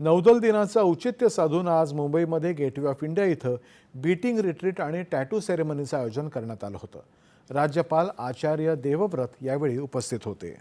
नौदल दिनाचं औचित्य साधून आज मुंबईमध्ये गेटवे ऑफ इंडिया इथं बीटिंग रिट्रीट आणि टॅटू सेरेमनीचं आयोजन करण्यात आलं होतं। राज्यपाल आचार्य देवव्रत यावेळी उपस्थित होते।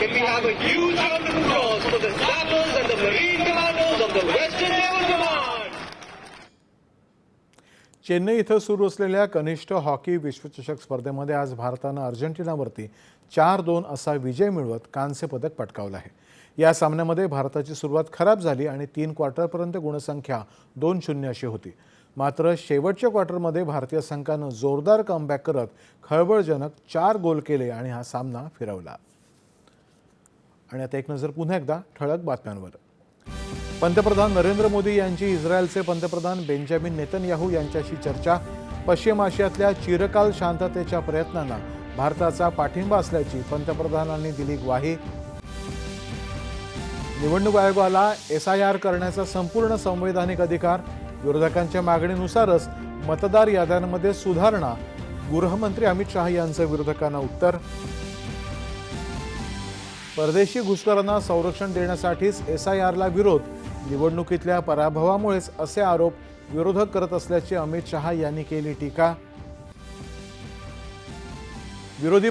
Can we have a huge round of applause for the sappers and the marine commandos of the Western Naval Command? Chennai इथं सुरू असलेल्या कनिष्ठ हॉकी विश्वचषक स्पर्धेमध्ये आज भारतानं अर्जेंटिनावरती 4-2 असा विजय मिळवत कांस्य पदक पटकावलं आहे। या सामन्यामध्ये भारताची सुरुवात खराब झाली आणि 3 क्वार्टरपर्यंत गुणसंख्या 2-0 अशी होती। मात्र शेवटच्या क्वार्टरमध्ये भारतीय संघानं जोरदार कमबॅक करत खळबळजनक 4 गोल केले आणि हा सामना फिरवला। आणि आता एक नजर पुन्हा एकदा ठळक बातम्यांवर। पंतप्रधान नरेंद्र मोदी यांची इस्रायलचे पंतप्रधान बेंजामिन नेतन्याहू यांच्याशी चर्चा। पश्चिम आशियातल्या चिरकाल शांततेच्या प्रयत्नांना भारताचा पाठिंबा असल्याची पंतप्रधानांनी दिली ग्वाही। निवडणूक आयोगाला SIR करण्याचा संपूर्ण संवैधानिक अधिकार। विरोधकांच्या मागणीनुसारच मतदार याद्यांमध्ये सुधारणा। गृहमंत्री अमित शाह यांचं विरोधकांना उत्तर। परदेशी घुसखोरांना संरक्षण देण्यासाठीच SIRला विरोध। निवडणुकीतल्या पराभवामुळेच असे आरोप विरोधक करत असल्याची अमित शाह यांनी केली टीका। विरोधी